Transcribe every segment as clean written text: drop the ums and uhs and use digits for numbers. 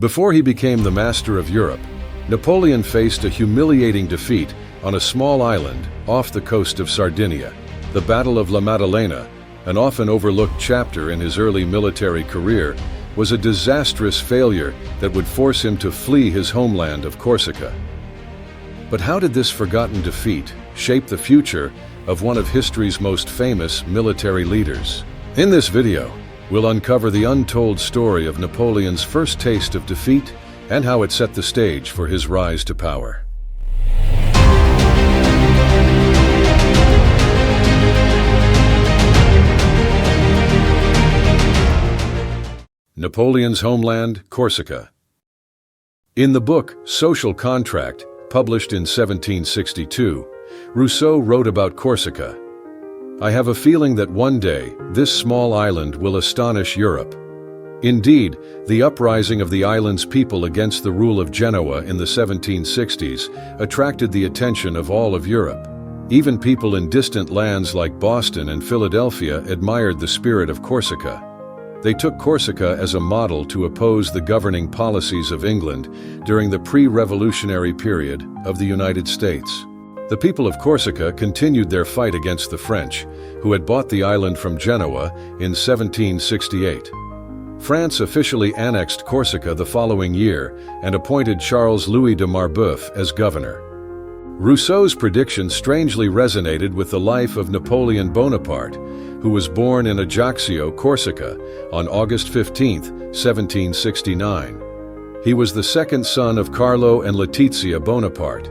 Before he became the master of Europe, Napoleon faced a humiliating defeat on a small island off the coast of Sardinia. The Battle of La Maddalena, an often overlooked chapter in his early military career, was a disastrous failure that would force him to flee his homeland of Corsica. But how did this forgotten defeat shape the future of one of history's most famous military leaders? In this video, we'll uncover the untold story of Napoleon's first taste of defeat and how it set the stage for his rise to power. Napoleon's homeland, Corsica. In the book Social Contract, published in 1762, Rousseau wrote about Corsica. "I have a feeling that one day, this small island will astonish Europe." Indeed, the uprising of the island's people against the rule of Genoa in the 1760s attracted the attention of all of Europe. Even people in distant lands like Boston and Philadelphia admired the spirit of Corsica. They took Corsica as a model to oppose the governing policies of England during the pre-revolutionary period of the United States. The people of Corsica continued their fight against the French, who had bought the island from Genoa in 1768. France officially annexed Corsica the following year and appointed Charles-Louis de Marbeuf as governor. Rousseau's prediction strangely resonated with the life of Napoleon Bonaparte, who was born in Ajaccio, Corsica, on August 15, 1769. He was the second son of Carlo and Letizia Bonaparte.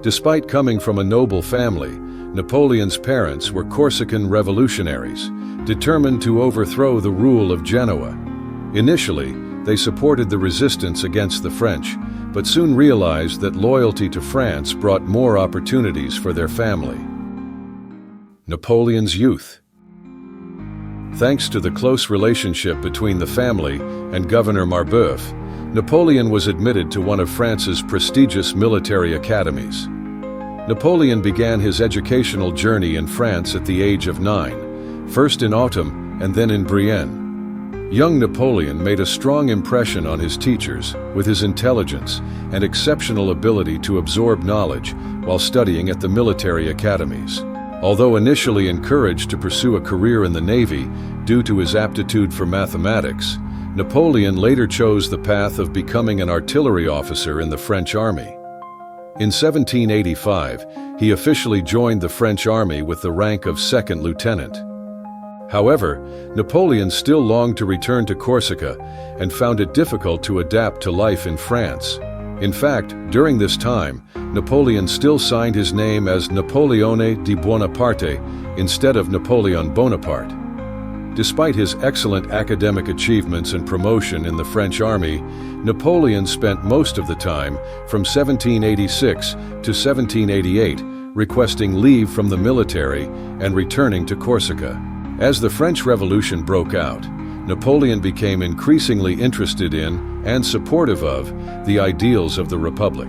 Despite coming from a noble family, Napoleon's parents were Corsican revolutionaries, determined to overthrow the rule of Genoa. Initially, they supported the resistance against the French, but soon realized that loyalty to France brought more opportunities for their family. Napoleon's Youth. Thanks to the close relationship between the family and Governor Marbeuf, Napoleon was admitted to one of France's prestigious military academies. Napoleon began his educational journey in France at the age of 9, first in Autumn and then in Brienne. Young Napoleon made a strong impression on his teachers with his intelligence and exceptional ability to absorb knowledge while studying at the military academies. Although initially encouraged to pursue a career in the Navy due to his aptitude for mathematics, Napoleon later chose the path of becoming an artillery officer in the French army. In 1785, he officially joined the French army with the rank of second lieutenant. However, Napoleon still longed to return to Corsica and found it difficult to adapt to life in France. In fact, during this time, Napoleon still signed his name as Napoleone di Buonaparte instead of Napoleon Bonaparte. Despite his excellent academic achievements and promotion in the French army, Napoleon spent most of the time from 1786 to 1788 requesting leave from the military and returning to Corsica. As the French Revolution broke out, Napoleon became increasingly interested in and supportive of the ideals of the Republic.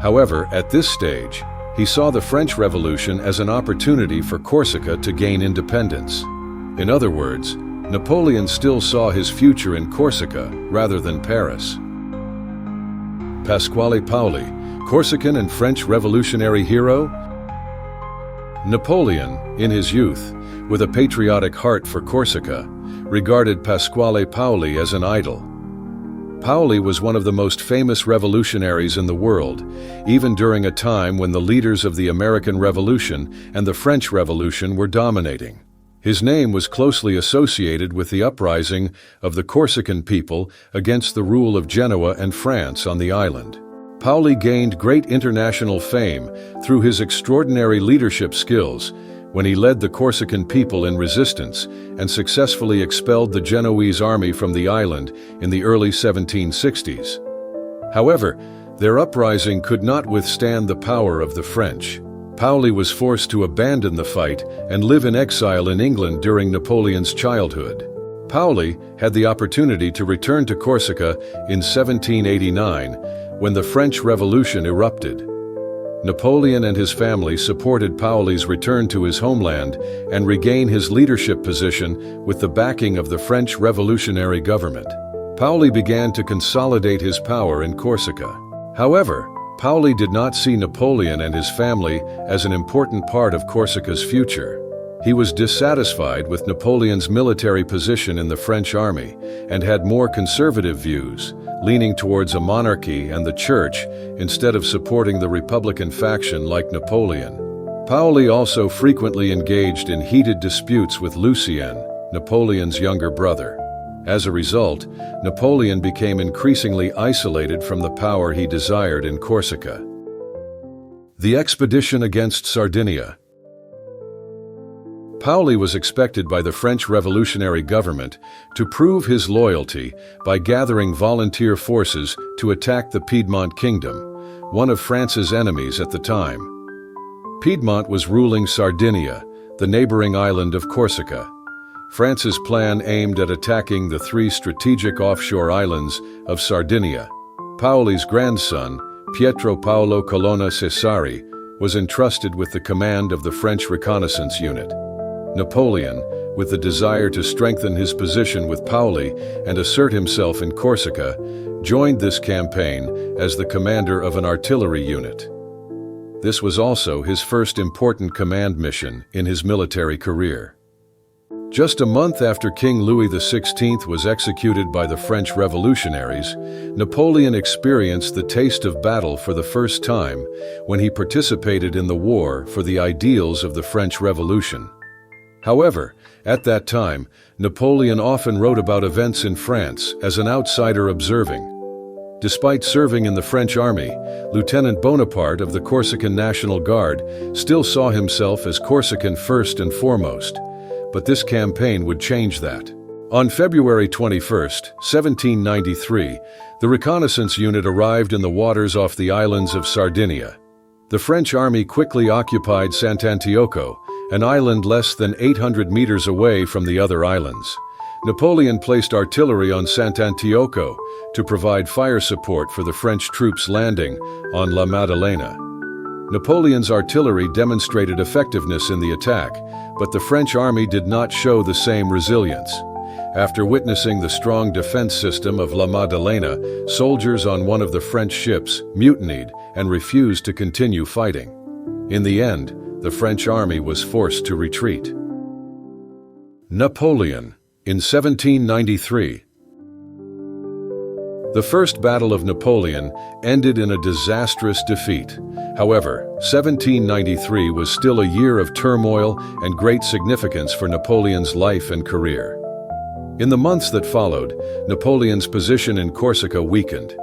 However, at this stage, he saw the French Revolution as an opportunity for Corsica to gain independence. In other words, Napoleon still saw his future in Corsica rather than Paris. Pasqual Po, Corsican and French revolutionary hero. Napoleon, in his youth, with a patriotic heart for Corsica, regarded Pasqual Po as an idol. Paoli was one of the most famous revolutionaries in the world, even during a time when the leaders of the American Revolution and the French Revolution were dominating. His name was closely associated with the uprising of the Corsican people against the rule of Genoa and France on the island. Paoli gained great international fame through his extraordinary leadership skills when he led the Corsican people in resistance and successfully expelled the Genoese army from the island in the early 1760s. However, their uprising could not withstand the power of the French. Paoli was forced to abandon the fight and live in exile in England during Napoleon's childhood. Paoli had the opportunity to return to Corsica in 1789 when the French Revolution erupted. Napoleon and his family supported Paoli's return to his homeland and regain his leadership position with the backing of the French revolutionary government. Paoli began to consolidate his power in Corsica. However, Paoli did not see Napoleon and his family as an important part of Corsica's future. He was dissatisfied with Napoleon's military position in the French army and had more conservative views, leaning towards a monarchy and the church instead of supporting the Republican faction like Napoleon. Paoli also frequently engaged in heated disputes with Lucien, Napoleon's younger brother. As a result, Napoleon became increasingly isolated from the power he desired in Corsica. The expedition against Sardinia. Paoli was expected by the French revolutionary government to prove his loyalty by gathering volunteer forces to attack the Piedmont Kingdom, one of France's enemies at the time. Piedmont was ruling Sardinia, the neighboring island of Corsica. France's plan aimed at attacking the three strategic offshore islands of Sardinia. Paoli's grandson, Pietro Paolo Colonna Cesari, was entrusted with the command of the French reconnaissance unit. Napoleon, with the desire to strengthen his position with Paoli and assert himself in Corsica, joined this campaign as the commander of an artillery unit. This was also his first important command mission in his military career. Just a month after King Louis XVI was executed by the French revolutionaries, Napoleon experienced the taste of battle for the first time when he participated in the war for the ideals of the French Revolution. However, at that time, Napoleon often wrote about events in France as an outsider observing. Despite serving in the French army, Lieutenant Bonaparte of the Corsican National Guard still saw himself as Corsican first and foremost. But this campaign would change that. On February 21, 1793, the reconnaissance unit arrived in the waters off the islands of Sardinia. The French army quickly occupied Sant'Antioco, an island less than 800 meters away from the other islands. Napoleon placed artillery on Sant'Antioco to provide fire support for the French troops landing on La Maddalena. Napoleon's artillery demonstrated effectiveness in the attack, but the French army did not show the same resilience. After witnessing the strong defense system of La Maddalena, soldiers on one of the French ships mutinied and refused to continue fighting. In the end, the French army was forced to retreat. Napoleon, in 1793. The First Battle of Napoleon ended in a disastrous defeat. However, 1793 was still a year of turmoil and great significance for Napoleon's life and career. In the months that followed, Napoleon's position in Corsica weakened.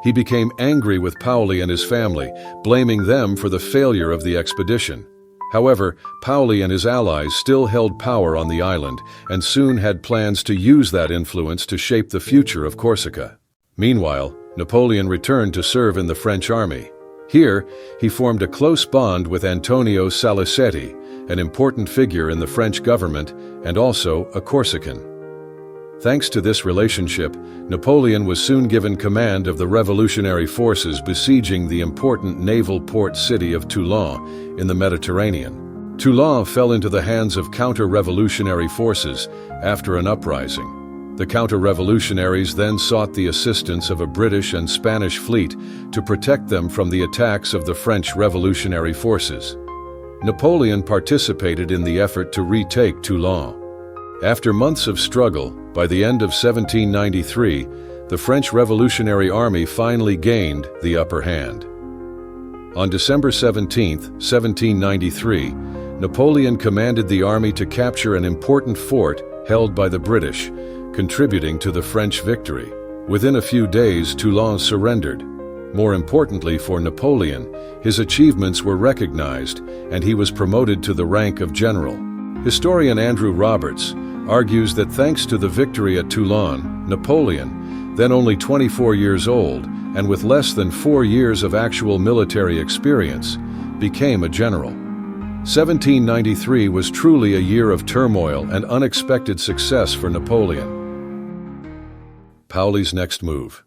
He became angry with Paoli and his family, blaming them for the failure of the expedition. However, Paoli and his allies still held power on the island and soon had plans to use that influence to shape the future of Corsica. Meanwhile, Napoleon returned to serve in the French army. Here, he formed a close bond with Antonio Salicetti, an important figure in the French government and also a Corsican. Thanks to this relationship, Napoleon was soon given command of the revolutionary forces besieging the important naval port city of Toulon in the Mediterranean. Toulon fell into the hands of counter-revolutionary forces after an uprising. The counter-revolutionaries then sought the assistance of a British and Spanish fleet to protect them from the attacks of the French revolutionary forces. Napoleon participated in the effort to retake Toulon. After months of struggle, by the end of 1793, the French Revolutionary Army finally gained the upper hand. On December 17, 1793, Napoleon commanded the army to capture an important fort held by the British, contributing to the French victory. Within a few days, Toulon surrendered. More importantly for Napoleon, his achievements were recognized, and he was promoted to the rank of general. Historian Andrew Roberts argues that thanks to the victory at Toulon, Napoleon, then only 24 years old and with less than 4 years of actual military experience, became a general. 1793 was truly a year of turmoil and unexpected success for Napoleon. Paoli's next move.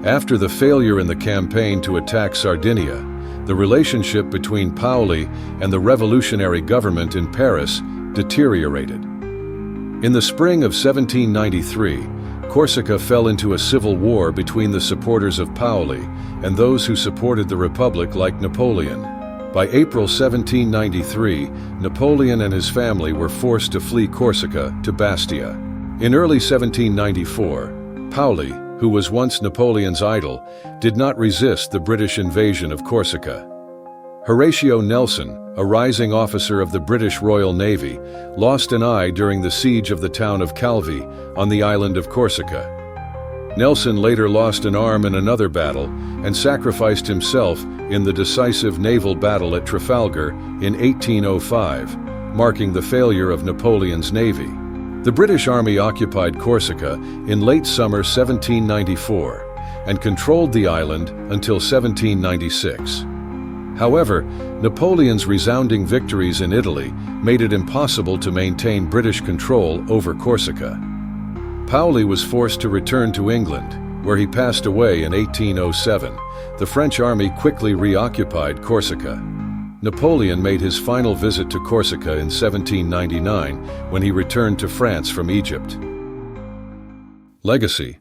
After the failure in the campaign to attack Sardinia, the relationship between Paoli and the revolutionary government in Paris deteriorated. In the spring of 1793, Corsica fell into a civil war between the supporters of Paoli and those who supported the Republic like Napoleon. By April 1793, Napoleon and his family were forced to flee Corsica to Bastia. In early 1794, Paoli, who was once Napoleon's idol, did not resist the British invasion of Corsica. Horatio Nelson, a rising officer of the British Royal Navy, lost an eye during the siege of the town of Calvi on the island of Corsica. Nelson later lost an arm in another battle and sacrificed himself in the decisive naval battle at Trafalgar in 1805, marking the failure of Napoleon's navy. The British Army occupied Corsica in late summer 1794 and controlled the island until 1796. However, Napoleon's resounding victories in Italy made it impossible to maintain British control over Corsica. Paoli was forced to return to England, where he passed away in 1807. The French army quickly reoccupied Corsica. Napoleon made his final visit to Corsica in 1799 when he returned to France from Egypt. Legacy.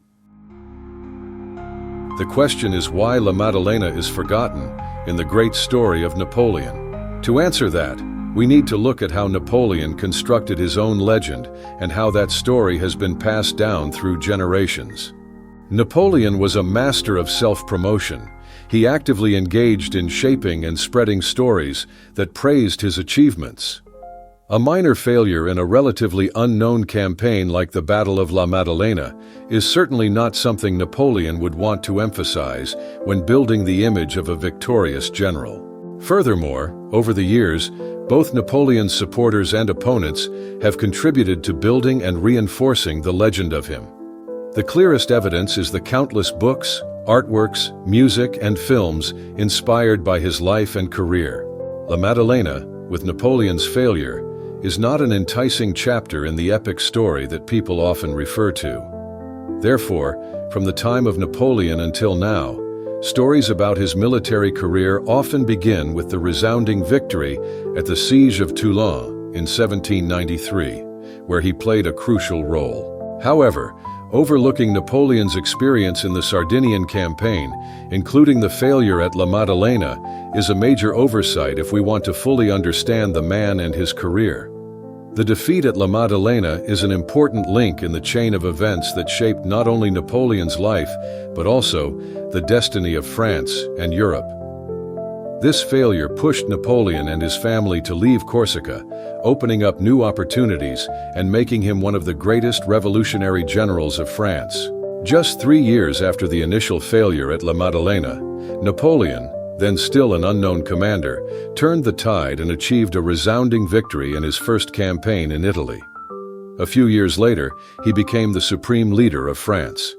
The question is why La Maddalena is forgotten in the great story of Napoleon. To answer that, we need to look at how Napoleon constructed his own legend and how that story has been passed down through generations. Napoleon was a master of self-promotion. He actively engaged in shaping and spreading stories that praised his achievements. A minor failure in a relatively unknown campaign like the Battle of La Maddalena is certainly not something Napoleon would want to emphasize when building the image of a victorious general. Furthermore, over the years, both Napoleon's supporters and opponents have contributed to building and reinforcing the legend of him. The clearest evidence is the countless books, artworks, music, and films inspired by his life and career. La Maddalena, with Napoleon's failure, is not an enticing chapter in the epic story that people often refer to. Therefore, from the time of Napoleon until now, stories about his military career often begin with the resounding victory at the Siege of Toulon in 1793, where he played a crucial role. However, overlooking Napoleon's experience in the Sardinian campaign, including the failure at La Maddalena, is a major oversight if we want to fully understand the man and his career. The defeat at La Maddalena is an important link in the chain of events that shaped not only Napoleon's life, but also the destiny of France and Europe. This failure pushed Napoleon and his family to leave Corsica, opening up new opportunities and making him one of the greatest revolutionary generals of France. Just 3 years after the initial failure at La Maddalena, Napoleon, then still an unknown commander, turned the tide and achieved a resounding victory in his first campaign in Italy. A few years later, he became the supreme leader of France.